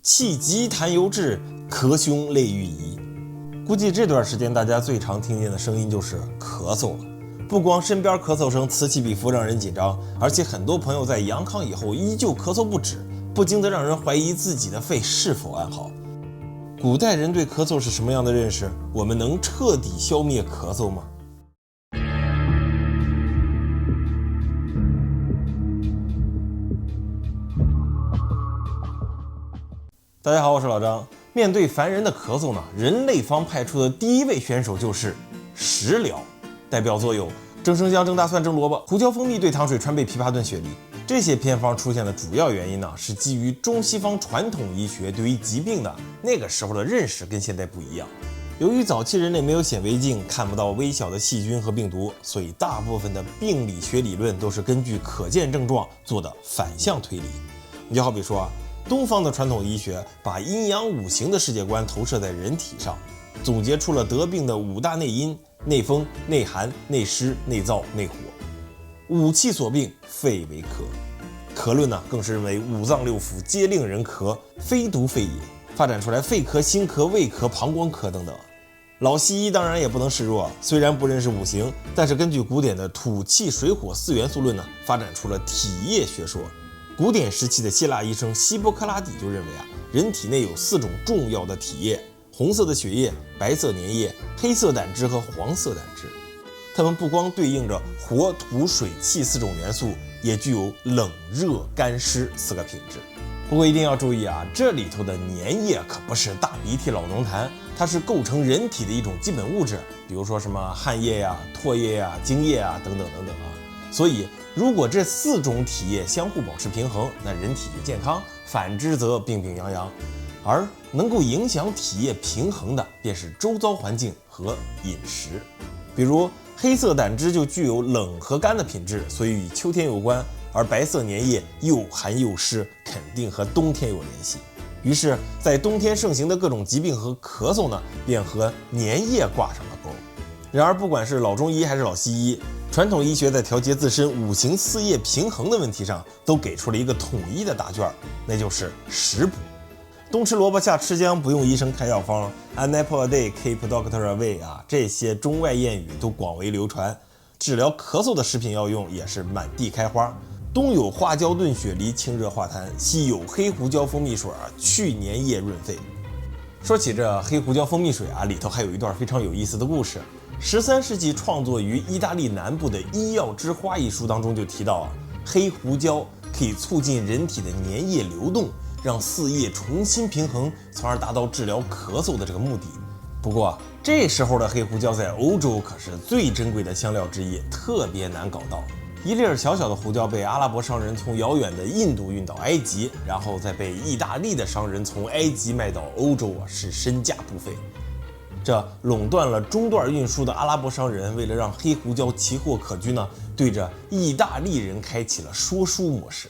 气急痰尤滞，咳胸泪欲移。估计这段时间大家最常听见的声音就是咳嗽了。不光身边咳嗽声此起彼伏让人紧张，而且很多朋友在阳康以后依旧咳嗽不止，不禁地让人怀疑自己的肺是否安好。古代人对咳嗽是什么样的认识？我们能彻底消灭咳嗽吗？大家好，我是老张。面对烦人的咳嗽呢，人类方派出的第一位选手就是食疗，代表作有蒸生姜、蒸大蒜、蒸萝卜、胡椒、蜂蜜、兑糖水、川贝、枇杷炖雪梨。这些偏方出现的主要原因呢，是基于中西方传统医学对于疾病的那个时候的认识跟现在不一样。由于早期人类没有显微镜，看不到微小的细菌和病毒，所以大部分的病理学理论都是根据可见症状做的反向推理。你就好比说啊，东方的传统医学把阴阳五行的世界观投射在人体上，总结出了得病的五大内因：内风、内寒、内湿、内燥、内火。五气所病，肺为咳。咳论呢，更是认为五脏六腑皆令人咳，非独肺也，发展出来肺咳、心咳、胃咳、膀胱咳等等。老西医当然也不能示弱，虽然不认识五行，但是根据古典的土气水火四元素论呢，发展出了体液学说。古典时期的希腊医生希波克拉底就认为啊，人体内有4种重要的体液：红色的血液、白色粘液、黑色胆汁和黄色胆汁。它们不光对应着火、土、水、气4种元素，也具有冷、热、干、湿4个品质。不过一定要注意啊，这里头的粘液可不是大鼻涕老浓痰，它是构成人体的一种基本物质，比如说什么汗液呀、唾液呀、精液啊等等等等啊。所以如果这4种体液相互保持平衡，那人体就健康；反之则病病殃殃。而能够影响体液平衡的，便是周遭环境和饮食。比如黑色胆汁就具有冷和干的品质，所以与秋天有关；而白色粘液又寒又湿，肯定和冬天有联系。于是，在冬天盛行的各种疾病和咳嗽呢，便和粘液挂上了钩。然而，不管是老中医还是老西医，传统医学在调节自身五行四液平衡的问题上，都给出了一个统一的答卷，那就是食补。冬吃萝卜夏吃姜，不用医生开药方。An apple a day keep doctor away 啊，这些中外谚语都广为流传。治疗咳嗽的食品药用也是满地开花。冬有花椒炖雪梨清热化痰，西有黑胡椒蜂蜜水去粘液润肺。说起这黑胡椒蜂蜜水啊，里头还有一段非常有意思的故事。13世纪创作于意大利南部的《医药之花》一书当中就提到啊，黑胡椒可以促进人体的粘液流动，让4液重新平衡，从而达到治疗咳嗽的这个目的。不过这时候的黑胡椒在欧洲可是最珍贵的香料之一，特别难搞到。一粒小小的胡椒被阿拉伯商人从遥远的印度运到埃及，然后再被意大利的商人从埃及卖到欧洲啊，是身价不菲。这垄断了中段运输的阿拉伯商人，为了让黑胡椒奇货可居呢，对着意大利人开启了说书模式。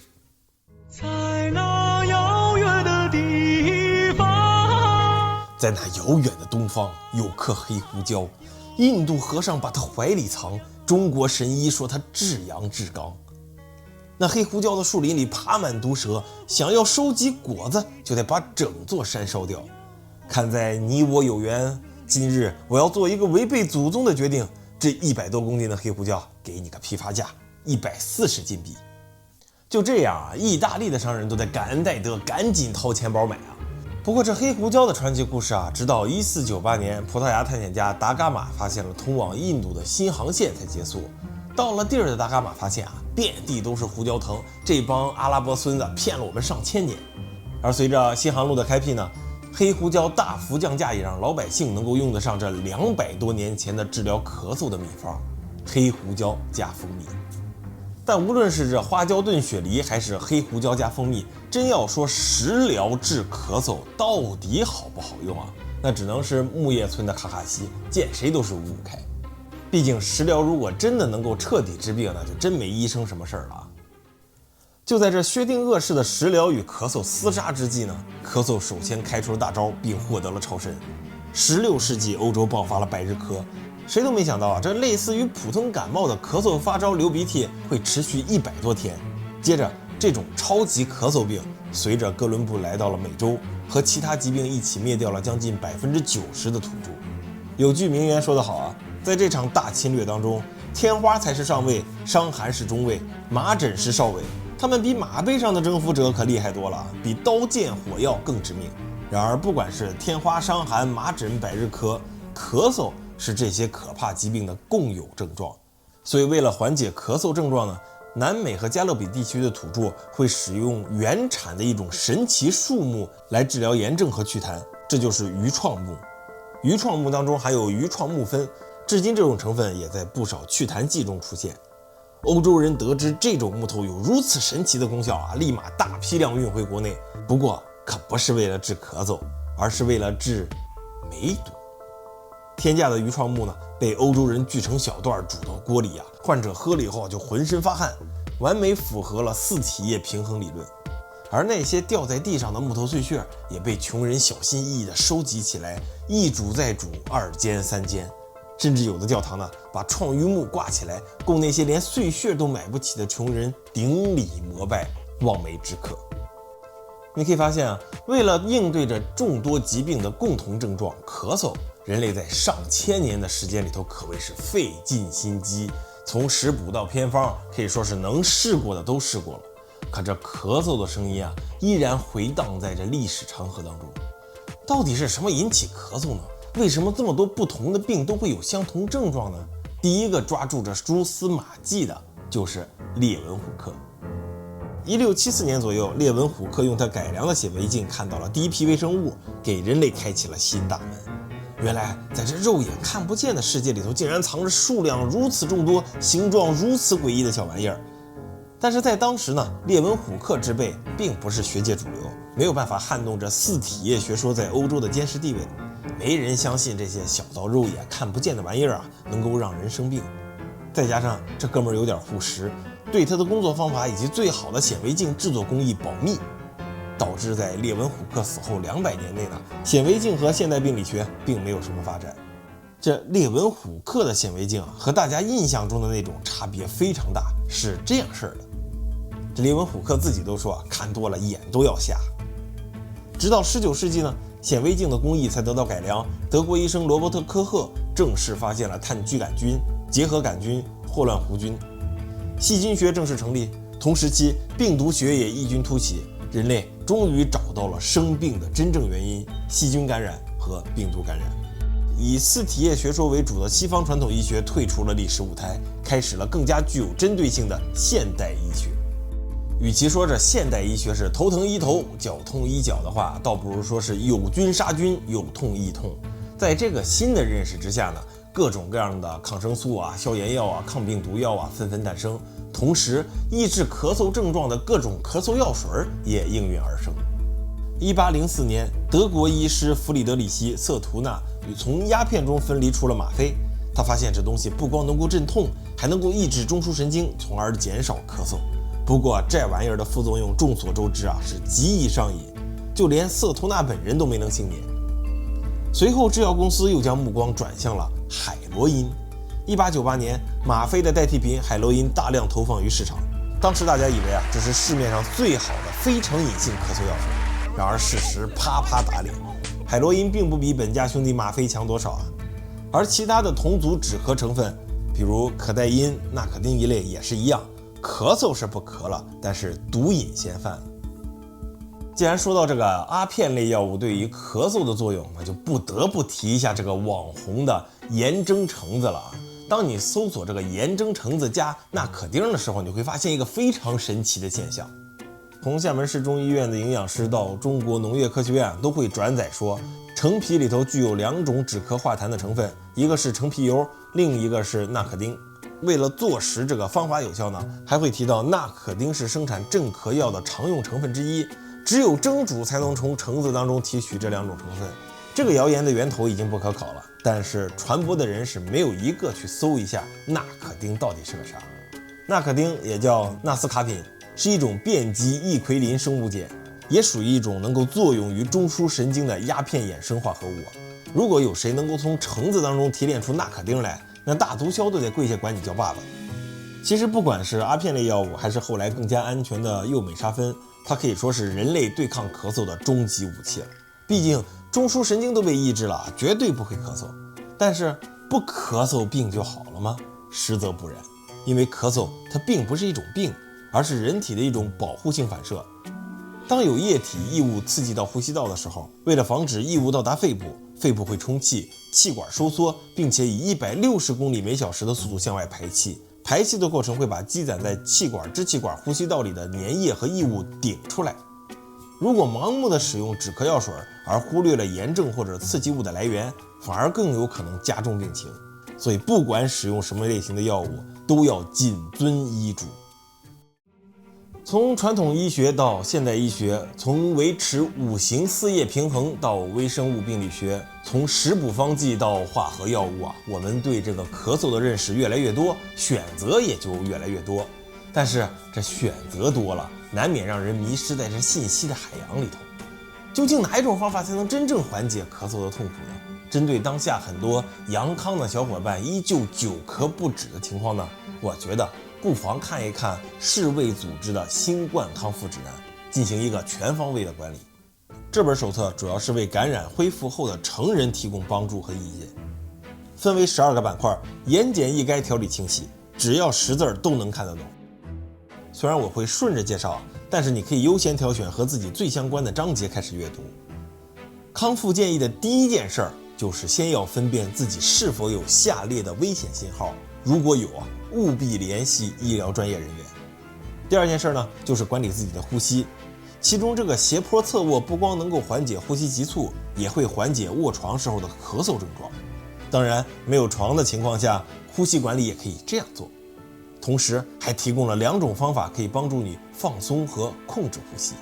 在那遥远的地方，在那遥远的东方有棵黑胡椒，印度和尚把它怀里藏，中国神医说它至阳至刚。那黑胡椒的树林里爬满毒蛇，想要收集果子就得把整座山烧掉。看在你我有缘，今日我要做一个违背祖宗的决定，这100多公斤的黑胡椒给你个批发价140金币。就这样啊，意大利的商人都在感恩戴德，赶紧掏钱包买啊。不过这黑胡椒的传奇故事啊，直到1498年葡萄牙探险家达伽马发现了通往印度的新航线才结束。到了地儿的达伽马发现啊，遍地都是胡椒藤，这帮阿拉伯孙子骗了我们上千年。而随着新航路的开辟呢，黑胡椒大幅降价，也让老百姓能够用得上这200多年前的治疗咳嗽的秘方：黑胡椒加蜂蜜。但无论是这花椒炖雪梨，还是黑胡椒加蜂蜜，真要说食疗治咳嗽到底好不好用啊？那只能是木叶村的卡卡西，见谁都是五五开。毕竟食疗如果真的能够彻底治病，那就真没医生什么事儿了啊。就在这薛定谔式的食疗与咳嗽厮杀之际呢，咳嗽首先开出了大招，并获得了超神。16世纪欧洲爆发了百日咳，谁都没想到啊，这类似于普通感冒的咳嗽、发烧、流鼻涕会持续100多天。接着这种超级咳嗽病随着哥伦布来到了美洲，和其他疾病一起灭掉了将近90%的土著。有句名言说得好啊，在这场大侵略当中，天花才是上尉，伤寒是中尉，麻疹是少尉。他们比马背上的征服者可厉害多了，比刀剑火药更致命。然而，不管是天花、伤寒、麻疹、百日咳，咳嗽是这些可怕疾病的共有症状。所以，为了缓解咳嗽症状呢，南美和加勒比地区的土著会使用原产的一种神奇树木来治疗炎症和祛痰，这就是榆创木。榆创木当中含有榆创木酚，至今这种成分也在不少祛痰剂中出现。欧洲人得知这种木头有如此神奇的功效啊，立马大批量运回国内。不过可不是为了治咳嗽，而是为了治梅毒。天价的榆创木呢，被欧洲人锯成小段煮到锅里啊，患者喝了以后就浑身发汗，完美符合了四体液平衡理论。而那些掉在地上的木头碎屑也被穷人小心翼翼地收集起来，一煮再煮，二煎三煎。甚至有的教堂呢，把创榆木挂起来，供那些连碎屑都买不起的穷人顶礼膜拜，望梅止渴。你可以发现啊，为了应对着众多疾病的共同症状咳嗽，人类在上千年的时间里头可谓是费尽心机，从食补到偏方，可以说是能试过的都试过了。可这咳嗽的声音啊，依然回荡在这历史长河当中。到底是什么引起咳嗽呢？为什么这么多不同的病都会有相同症状呢？第一个抓住着蛛丝马迹的就是列文虎克。1674年左右，列文虎克用他改良的显微镜看到了第一批微生物，给人类开启了新大门。原来在这肉眼看不见的世界里头，竟然藏着数量如此众多、形状如此诡异的小玩意儿。但是在当时呢，列文虎克之辈并不是学界主流，没有办法撼动着四体液学说在欧洲的坚实地位。没人相信这些小到肉眼看不见的玩意儿啊，能够让人生病。再加上这哥们儿有点护食，对他的工作方法以及最好的显微镜制作工艺保密，导致在列文虎克死后200年内呢，显微镜和现代病理学并没有什么发展。这列文虎克的显微镜啊，和大家印象中的那种差别非常大，是这样式的。这列文虎克自己都说啊，看多了眼都要瞎。直到19世纪呢，显微镜的工艺才得到改良，德国医生罗伯特·科赫正式发现了炭疽杆菌、结核杆菌、霍乱弧菌，细菌学正式成立。同时期，病毒学也异军突起，人类终于找到了生病的真正原因——细菌感染和病毒感染。以四体液学说为主的西方传统医学退出了历史舞台，开始了更加具有针对性的现代医学。与其说这现代医学是头疼医头，脚痛医脚的话，倒不如说是有菌杀菌，有痛医痛。在这个新的认识之下呢，各种各样的抗生素啊、消炎药啊、抗病毒药啊纷纷诞生，同时抑制咳嗽症状的各种咳嗽药水也应运而生。1804年，德国医师弗里德里希·瑟图纳从鸦片中分离出了吗啡，他发现这东西不光能够镇痛，还能够抑制中枢神经，从而减少咳嗽。不过这玩意儿的副作用众所周知啊，是极易上瘾，就连瑟图纳本人都没能幸免。随后制药公司又将目光转向了海洛因。1898年，吗啡的代替品海洛因大量投放于市场，当时大家以为啊，这是市面上最好的非成瘾性咳嗽药水。然而事实啪啪打脸，海洛因并不比本家兄弟吗啡强多少啊。而其他的同族止咳成分，比如可待因、纳可丁一类也是一样。咳嗽是不咳了，但是毒瘾先犯了。既然说到这个阿片类药物对于咳嗽的作用，那就不得不提一下这个网红的盐蒸橙子了啊。当你搜索这个盐蒸橙子加纳可丁的时候，你会发现一个非常神奇的现象。从厦门市中医院的营养师到中国农业科学院都会转载说，橙皮里头具有2种止咳化痰的成分，一个是橙皮油，另一个是纳可丁。为了坐实这个方法有效呢，还会提到纳可丁是生产镇咳药的常用成分之一，只有蒸煮才能从橙子当中提取这2种成分。这个谣言的源头已经不可考了，但是传播的人是没有一个去搜一下纳可丁到底是个啥。纳可丁也叫纳斯卡品，是一种便基异奎林生物碱，也属于一种能够作用于中枢神经的鸦片衍生化合物。如果有谁能够从橙子当中提炼出纳可丁来，那大毒枭都得跪下管你叫爸爸。其实不管是阿片类药物，还是后来更加安全的右美沙芬，它可以说是人类对抗咳嗽的终极武器了。毕竟中枢神经都被抑制了，绝对不会咳嗽。但是不咳嗽病就好了吗？实则不然，因为咳嗽它并不是一种病，而是人体的一种保护性反射。当有液体异物刺激到呼吸道的时候，为了防止异物到达肺部，肺部会充气，气管收缩，并且以160公里每小时的速度向外排气。排气的过程会把积攒在气管、支气管、呼吸道里的粘液和异物顶出来。如果盲目的使用止咳药水，而忽略了炎症或者刺激物的来源，反而更有可能加重病情。所以不管使用什么类型的药物，都要谨遵医嘱。从传统医学到现代医学，从维持五行四液平衡到微生物病理学，从食补方剂到化合药物我们对这个咳嗽的认识越来越多，选择也就越来越多。但是这选择多了，难免让人迷失在这信息的海洋里头。究竟哪一种方法才能真正缓解咳嗽的痛苦呢？针对当下很多阳康的小伙伴依旧久咳不止的情况呢，我觉得不妨看一看世卫组织的新冠康复指南，进行一个全方位的管理。这本手册主要是为感染恢复后的成人提供帮助和意见，分为12个板块，言简意赅，条理清晰，只要识字都能看得懂。虽然我会顺着介绍，但是你可以优先挑选和自己最相关的章节开始阅读。康复建议的第一件事儿就是先要分辨自己是否有下列的危险信号，如果有务必联系医疗专业人员。第二件事呢，就是管理自己的呼吸，其中这个斜坡侧卧不光能够缓解呼吸急促，也会缓解卧床时候的咳嗽症状。当然，没有床的情况下，呼吸管理也可以这样做。同时还提供了2种方法可以帮助你放松和控制呼吸。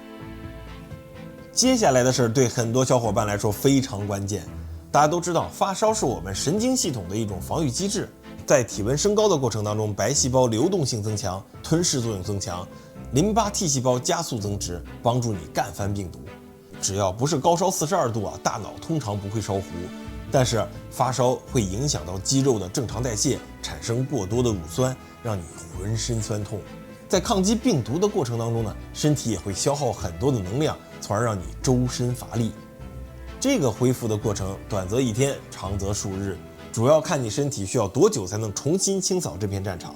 接下来的事对很多小伙伴来说非常关键。大家都知道，发烧是我们神经系统的一种防御机制，在体温升高的过程当中，白细胞流动性增强，吞噬作用增强，淋巴 T 细胞加速增殖，帮助你干翻病毒。只要不是高烧42度大脑通常不会烧糊。但是发烧会影响到肌肉的正常代谢，产生过多的乳酸，让你浑身酸痛。在抗击病毒的过程当中呢，身体也会消耗很多的能量，从而让你周身乏力。这个恢复的过程短则1天，长则数日，主要看你身体需要多久才能重新清扫这片战场。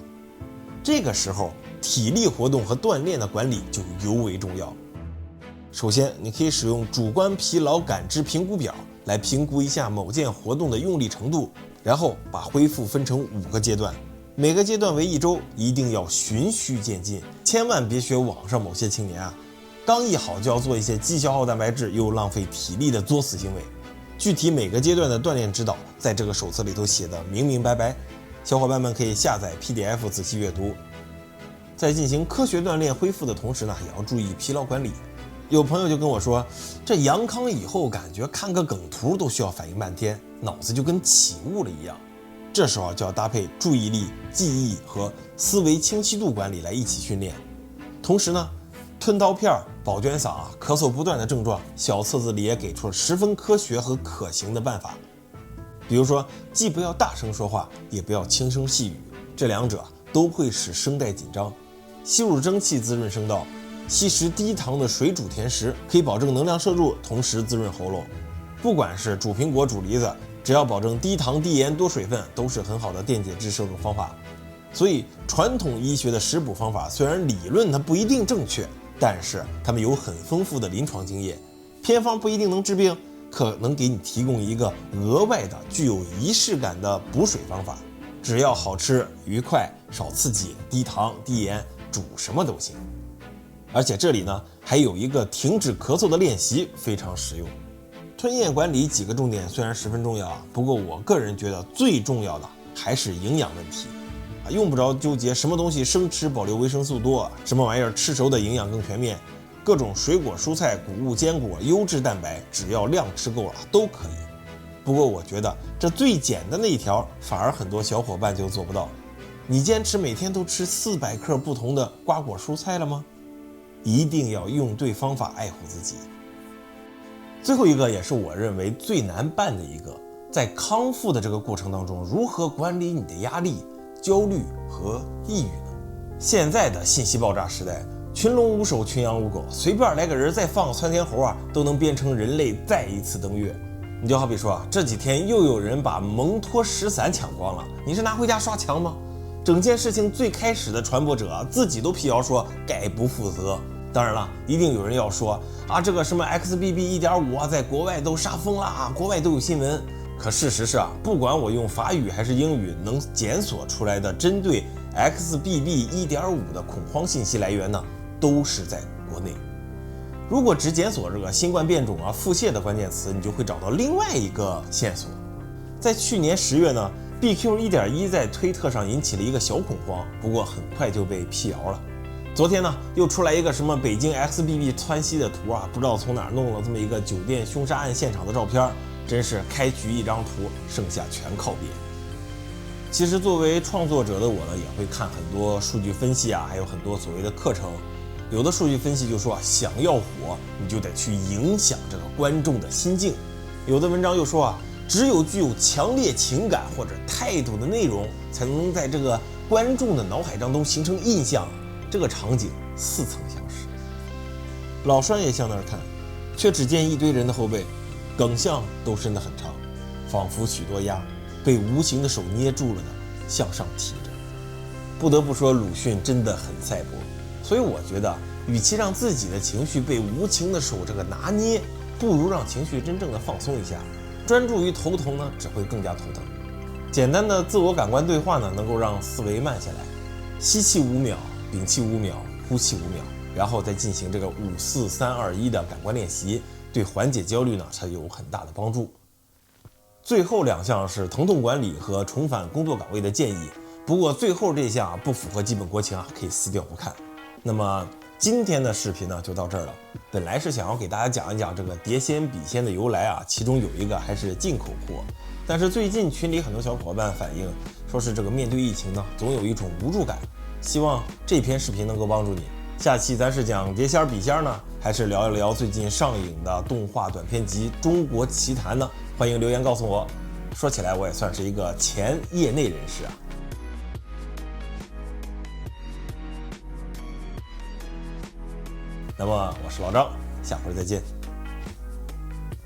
这个时候，体力活动和锻炼的管理就尤为重要。首先，你可以使用主观疲劳感知评估表来评估一下某件活动的用力程度，然后把恢复分成5个阶段，每个阶段为1周，一定要循序渐进，千万别学网上某些青年刚一好就要做一些既消耗蛋白质又浪费体力的作死行为。具体每个阶段的锻炼指导在这个手册里头写的明明白白，小伙伴们可以下载 PDF 仔细阅读。在进行科学锻炼恢复的同时呢，也要注意疲劳管理。有朋友就跟我说，这阳康以后感觉看个梗图都需要反应半天，脑子就跟起雾了一样。这时候就要搭配注意力、记忆和思维清晰度管理来一起训练。同时呢，吞刀片、保娟嗓、咳嗽不断的症状，小册子里也给出了十分科学和可行的办法。比如说，既不要大声说话，也不要轻声细语，这2者都会使声带紧张。吸入蒸汽滋润声道，吸食低糖的水煮甜食，可以保证能量摄入，同时滋润喉咙。不管是煮苹果、煮梨子，只要保证低糖、低盐、多水分，都是很好的电解质摄入方法。所以，传统医学的食补方法虽然理论它不一定正确，但是他们有很丰富的临床经验。偏方不一定能治病，可能给你提供一个额外的具有仪式感的补水方法。只要好吃、愉快、少刺激、低糖、低盐，煮什么都行。而且这里呢还有一个停止咳嗽的练习，非常实用。吞咽管理几个重点虽然十分重要不过我个人觉得最重要的还是营养问题用不着纠结什么东西生吃保留维生素多，什么玩意儿吃熟的营养更全面。各种水果、蔬菜、谷物、坚果、优质蛋白，只要量吃够了都可以。不过我觉得这最简单的一条，反而很多小伙伴就做不到。你坚持每天都吃400克不同的瓜果蔬菜了吗？一定要用对方法爱护自己。最后一个也是我认为最难办的一个，在康复的这个过程当中，如何管理你的压力、焦虑和抑郁呢？现在的信息爆炸时代，群龙无首，群羊无狗，随便来个人再放个窜天猴啊，都能编成人类再一次登月。你就好比说啊，这几天又有人把蒙脱13抢光了，你是拿回家刷墙吗？整件事情最开始的传播者自己都辟谣说概不负责。当然了，一定有人要说啊，这个什么 XBB 1.5啊，在国外都杀疯了啊，国外都有新闻。可事实是啊，不管我用法语还是英语，能检索出来的针对 XBB 1.5的恐慌信息来源呢，都是在国内。如果只检索这个新冠变种啊、腹泻的关键词，你就会找到另外一个线索。在去年10月呢，BQ 1.1在推特上引起了一个小恐慌，不过很快就被辟谣了。昨天呢，又出来一个什么北京 XBB 窜稀的图啊，不知道从哪儿弄了这么一个酒店凶杀案现场的照片，真是开局一张图，剩下全靠编。其实作为创作者的我呢，也会看很多数据分析啊，还有很多所谓的课程。有的数据分析就说啊，想要火，你就得去影响这个观众的心境。有的文章又说啊，只有具有强烈情感或者态度的内容，才能在这个观众的脑海当中形成印象。这个场景似曾相识。老栓也向那儿看，却只见一堆人的后背，梗项都伸得很长，仿佛许多鸭被无形的手捏住了的向上提着。不得不说，鲁迅真的很赛博。所以我觉得，与其让自己的情绪被无情的手这个拿捏，不如让情绪真正的放松一下。专注于头疼呢，只会更加头疼。简单的自我感官对话呢，能够让思维慢下来，吸气5秒，屏气5秒，呼气5秒，然后再进行这个5、4、3、2、1的感官练习，对缓解焦虑呢，才有很大的帮助。最后2项是疼痛管理和重返工作岗位的建议，不过最后这项不符合基本国情啊，可以撕掉不看。那么今天的视频呢就到这儿了。本来是想要给大家讲一讲这个碟仙笔仙的由来啊，其中有一个还是进口货。但是最近群里很多小伙伴反映，说是这个面对疫情呢，总有一种无助感。希望这篇视频能够帮助你。下期咱是讲碟仙笔仙呢，还是聊一聊最近上映的动画短片集《中国奇谭》呢？欢迎留言告诉我。说起来，我也算是一个前业内人士啊。那么我是老张，下回再见。